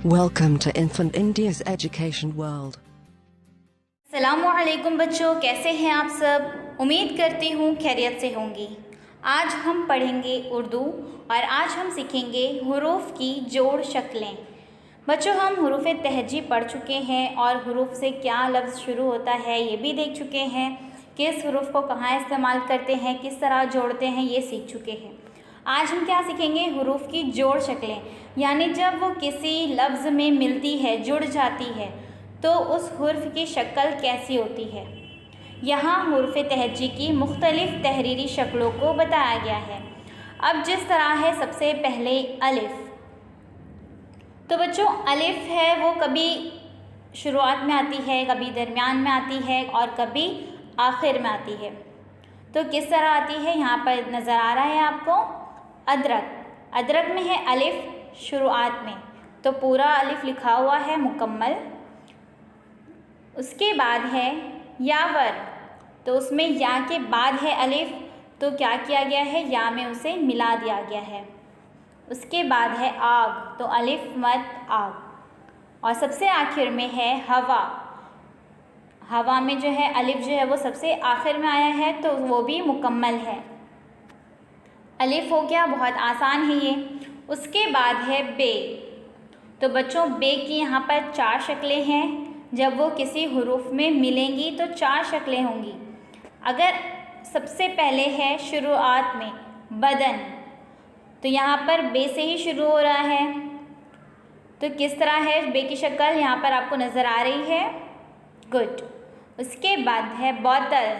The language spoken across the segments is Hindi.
Welcome to Infant India's Education World. अस्सलामुअलैकुम बच्चों, कैसे हैं आप सब। उम्मीद करती हूँ खैरियत से होंगी। आज हम पढ़ेंगे उर्दू और आज हम सीखेंगे हुरूफ की जोड़ शक्लें। बच्चों, हम हुरूफ तहजी पढ़ चुके हैं और हुरूफ से क्या लफ्ज़ शुरू होता है ये भी देख चुके हैं, किस हुरूफ को कहाँ इस्तेमाल करते हैं, किस तरह जोड़ते हैं, ये सीख चुके हैं। आज हम क्या सीखेंगे, हुरूफ की जोड़ शक्लें, यानी जब वो किसी लफ्ज़ में मिलती है, जुड़ जाती है, तो उस हुर्फ की शक्ल कैसी होती है। यहाँ हुर्फ तहजी की मुख्तलिफ़ तहरीरी शक्लों को बताया गया है। अब जिस तरह है, सबसे पहले अलिफ़। तो बच्चों, अलिफ़ है वो कभी शुरुआत में आती है, कभी दरमियान में आती है और कभी आखिर में आती है। तो किस तरह आती है, यहाँ पर नज़र आ रहा है आपको। अदरक में है अलिफ़ शुरुआत में, तो पूरा अलिफ़ लिखा हुआ है मुकम्मल। उसके बाद है यावर, तो उसमें या के बाद है अलिफ़, तो क्या किया गया है, या में उसे मिला दिया गया है। उसके बाद है आग, तो अलिफ़ मद आग। और सबसे आखिर में है हवा। हवा में जो है अलिफ़ जो है वो सबसे आखिर में आया है, तो वो भी मुकम्मल है। अलिफ़ हो गया, बहुत आसान है ये। उसके बाद है बे। तो बच्चों, बे की यहाँ पर 4 शक्लें हैं। जब वो किसी हुरूफ में मिलेंगी तो 4 शक्लें होंगी। अगर सबसे पहले है शुरुआत में बदन, तो यहाँ पर बे से ही शुरू हो रहा है। तो किस तरह है बे की शक्ल, यहाँ पर आपको नज़र आ रही है। गुड। उसके बाद है बोतल,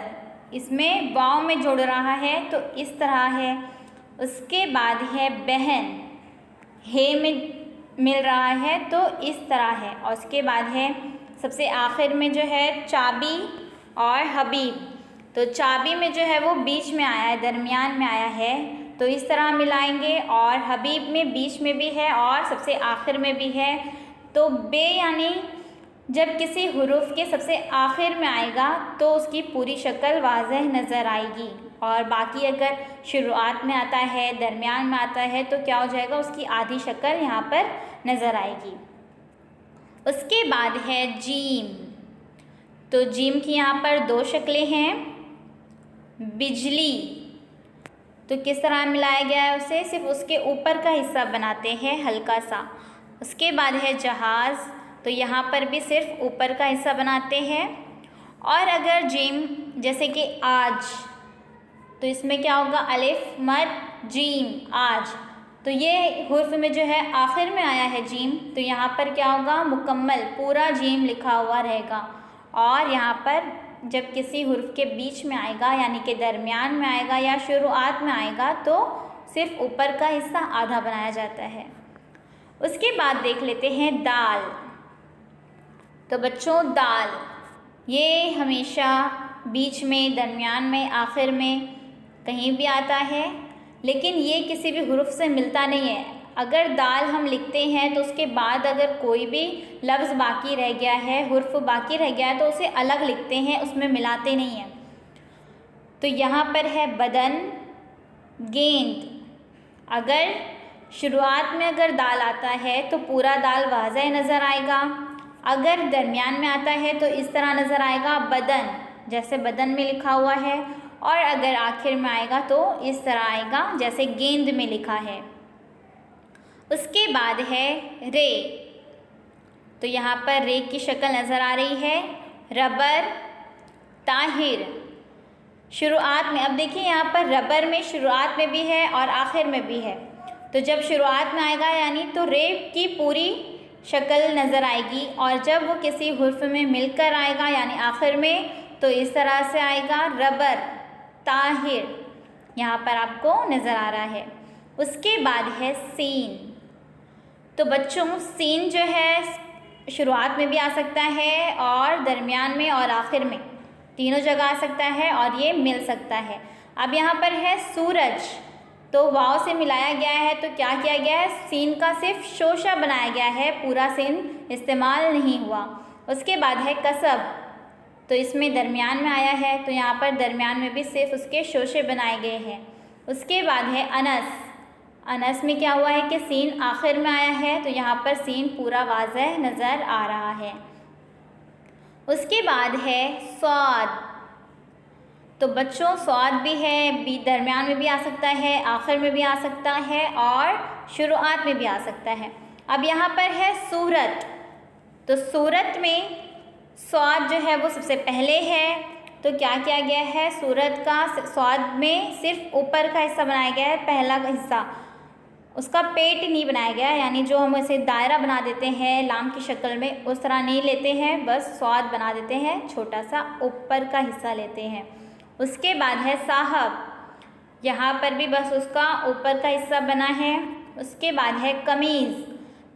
इसमें वाव में जोड़ रहा है, तो इस तरह है। उसके बाद है बहन, हे में मिल रहा है, तो इस तरह है। और उसके बाद है सबसे आखिर में जो है चाबी और हबीब, तो चाबी में जो है वो बीच में आया है, दरमियान में आया है, तो इस तरह मिलाएंगे। और हबीब में बीच में भी है और सबसे आखिर में भी है। तो बे यानी जब किसी हुरूफ के सबसे आखिर में आएगा तो उसकी पूरी शक्ल वाज़ेह नज़र आएगी, और बाकी अगर शुरुआत में आता है, दरमियान में आता है, तो क्या हो जाएगा, उसकी आधी शक्ल यहाँ पर नज़र आएगी। उसके बाद है जीम। तो जीम की यहाँ पर 2 शक्लें हैं। बिजली, तो किस तरह मिलाया गया है उसे, सिर्फ उसके ऊपर का हिस्सा बनाते हैं हल्का सा। उसके बाद है जहाज़, तो यहाँ पर भी सिर्फ ऊपर का हिस्सा बनाते हैं। और अगर जीम जैसे कि आज, तो इसमें क्या होगा, अलिफ मद जीम आज, तो ये हुर्फ में जो है आखिर में आया है जीम, तो यहाँ पर क्या होगा, मुकम्मल पूरा जीम लिखा हुआ रहेगा। और यहाँ पर जब किसी हुर्फ के बीच में आएगा, यानी कि दरमियान में आएगा या शुरुआत में आएगा, तो सिर्फ ऊपर का हिस्सा आधा बनाया जाता है। उसके बाद देख लेते हैं दाल। तो बच्चों, दाल ये हमेशा बीच में, दरमियान में, आखिर में कहीं भी आता है, लेकिन ये किसी भी हुरूफ से मिलता नहीं है। अगर दाल हम लिखते हैं तो उसके बाद अगर कोई भी लफ्ज़ बाकी रह गया है, हुर्फ बाकी रह गया है, तो उसे अलग लिखते हैं, उसमें मिलाते नहीं हैं। तो यहाँ पर है बदन, गेंद। अगर शुरुआत में अगर दाल आता है तो पूरा दाल वाज़ेह नज़र आएगा। अगर दरमियान में आता है तो इस तरह नज़र आएगा बदन, जैसे बदन में लिखा हुआ है। और अगर आखिर में आएगा तो इस तरह आएगा जैसे गेंद में लिखा है। उसके बाद है रे। तो यहाँ पर रे की शक्ल नज़र आ रही है। रबर, ताहिर। शुरुआत में, अब देखिए यहाँ पर रबर में शुरुआत में भी है और आखिर में भी है, तो जब शुरुआत में आएगा यानी तो रे की पूरी शक्ल नज़र आएगी। और जब वो किसी हुर्फ में मिलकर आएगा यानी आखिर में, तो इस तरह से आएगा रबर, ताहिर, यहाँ पर आपको नज़र आ रहा है। उसके बाद है सीन। तो बच्चों, सीन जो है शुरुआत में भी आ सकता है और दरमियान में और आखिर में, तीनों जगह आ सकता है और ये मिल सकता है। अब यहाँ पर है सूरज, तो वाव से मिलाया गया है, तो क्या किया गया है, सीन का सिर्फ शोशा बनाया गया है, पूरा सीन इस्तेमाल नहीं हुआ। उसके बाद है कसब। तो इसमें दरमियान में आया है, तो यहाँ पर दरमियान में भी सिर्फ उसके शोशे बनाए गए हैं। उसके बाद है अनस। अनस में क्या हुआ है कि सीन आखिर में आया है, तो यहाँ पर सीन पूरा वाज़ह नज़र आ रहा है। उसके बाद है स्वाद। तो बच्चों स्वाद भी है, भी दरमियान में भी आ सकता है, आखिर में भी आ सकता है और शुरुआत में भी आ सकता है। अब यहाँ पर है सूरत। तो सूरत में स्वाद जो है वो सबसे पहले है, तो क्या किया गया है, सूरत का स्वाद में सिर्फ ऊपर का हिस्सा बनाया गया है, पहला हिस्सा, उसका पेट नहीं बनाया गया, यानी जो हम इसे दायरा बना देते हैं लाम की शक्ल में उस तरह नहीं लेते हैं, बस स्वाद बना देते हैं, छोटा सा ऊपर का हिस्सा लेते हैं। उसके बाद है साहब, यहाँ पर भी बस उसका ऊपर का हिस्सा बना है। उसके बाद है कमीज़।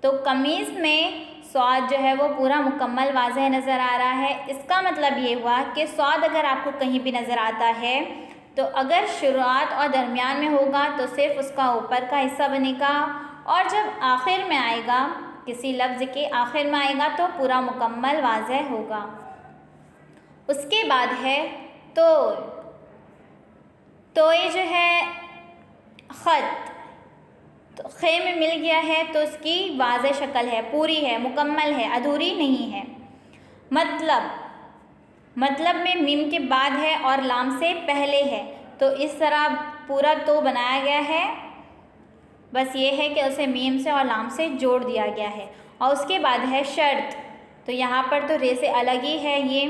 तो कमीज़ में स्वाद जो है वो पूरा मुकम्मल वाज़ह नज़र आ रहा है। इसका मतलब ये हुआ कि स्वाद अगर आपको कहीं भी नज़र आता है तो अगर शुरुआत और दरमियान में होगा तो सिर्फ उसका ऊपर का हिस्सा बनेगा, और जब आखिर में आएगा, किसी लफ्ज़ के आखिर में आएगा तो पूरा मुकम्मल वाज़ह होगा। उसके बाद है तोय जो है ख़त, तो खे में मिल गया है तो उसकी वाज़ह शक्ल है, पूरी है, मुकम्मल है, अधूरी नहीं है। मतलब में मीम के बाद है और लाम से पहले है, तो इस तरह पूरा तो बनाया गया है, बस ये है कि उसे मीम से और लाम से जोड़ दिया गया है। और उसके बाद है शर्त। तो यहाँ पर तो रे से अलग ही है ये,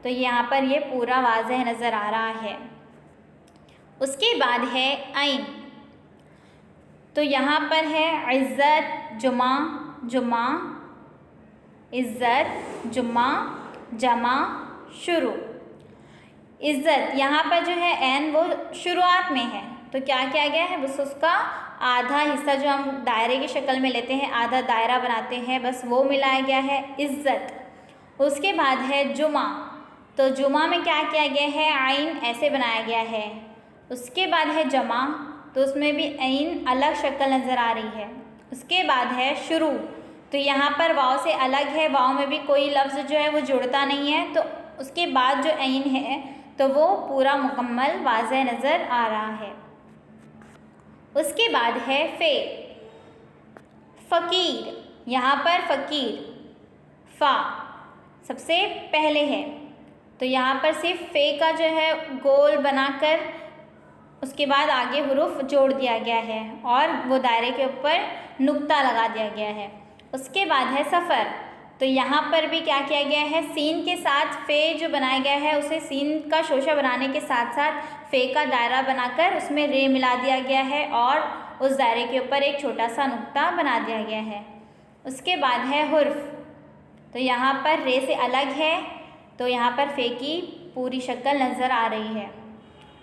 तो यहाँ पर ये पूरा वाज़ह नज़र आ रहा है। उसके बाद है ऐन। तो यहाँ पर है इज़्ज़त, जुमा, इज़्ज़त, जुमा, जमा, शुरू। इज़्ज़त यहाँ पर जो है ऐन वो शुरुआत में है, तो क्या किया गया है, बस उसका आधा हिस्सा जो हम दायरे की शक्ल में लेते हैं, आधा दायरा बनाते हैं, बस वो मिलाया गया है, इज़्ज़त। उसके बाद है जुमा। तो जुमा में क्या किया गया है, आइन ऐसे बनाया गया है। उसके बाद है जमा, तो उसमें भी ऐन अलग शक्ल नज़र आ रही है। उसके बाद है शुरू। तो यहाँ पर वाव से अलग है, वाव में भी कोई लफ्ज़ जो है वो जुड़ता नहीं है, तो उसके बाद जो ऐन है तो वो पूरा मुकम्मल वाज़ह नज़र आ रहा है। उसके बाद है फ़कीर। यहाँ पर फ़कीर फ़ा सबसे पहले है, तो यहाँ पर सिर्फ फ़े का जो है गोल बनाकर उसके बाद आगे हुरूफ जोड़ दिया गया है और वो दायरे के ऊपर नुक्ता लगा दिया गया है। उसके बाद है सफ़र। तो यहाँ पर भी क्या किया गया है, सीन के साथ फ़े जो बनाया गया है उसे सीन का शोशा बनाने के साथ साथ फ़े का दायरा बनाकर उसमें रे मिला दिया गया है और उस दायरे के ऊपर एक छोटा सा नुक्ता बना दिया गया है। उसके बाद है हुर्फ। तो यहाँ पर रे से अलग है, तो यहाँ पर फ़े की पूरी शक्ल नज़र आ रही है।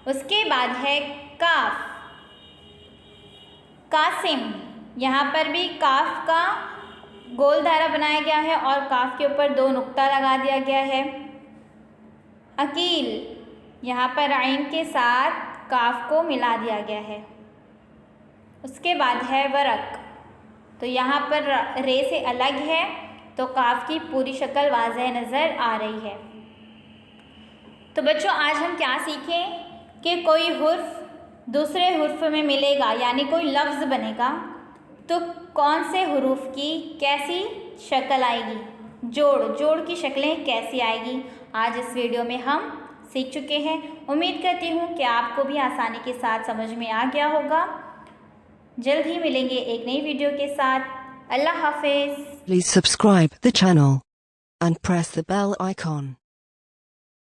उसके बाद है काफ, कासिम। यहाँ पर भी काफ का गोल दायरा बनाया गया है और काफ के ऊपर दो नुक्ता लगा दिया गया है। अकील, यहाँ पर आइन के साथ काफ को मिला दिया गया है। उसके बाद है वरक। तो यहाँ पर रे से अलग है, तो काफ की पूरी शक्ल वाज़ह नज़र आ रही है। तो बच्चों आज हम क्या सीखें कि कोई हुर्फ दूसरे हुर्फ में मिलेगा, यानी कोई लफ्ज़ बनेगा, तो कौन से हुरूफ की कैसी शक्ल आएगी, जोड़ की शक्लें कैसी आएगी, आज इस वीडियो में हम सीख चुके हैं। उम्मीद करती हूँ कि आपको भी आसानी के साथ समझ में आ गया होगा। जल्द ही मिलेंगे एक नई वीडियो के साथ। अल्लाह हाफिज़। Please subscribe the channel and press the bell icon.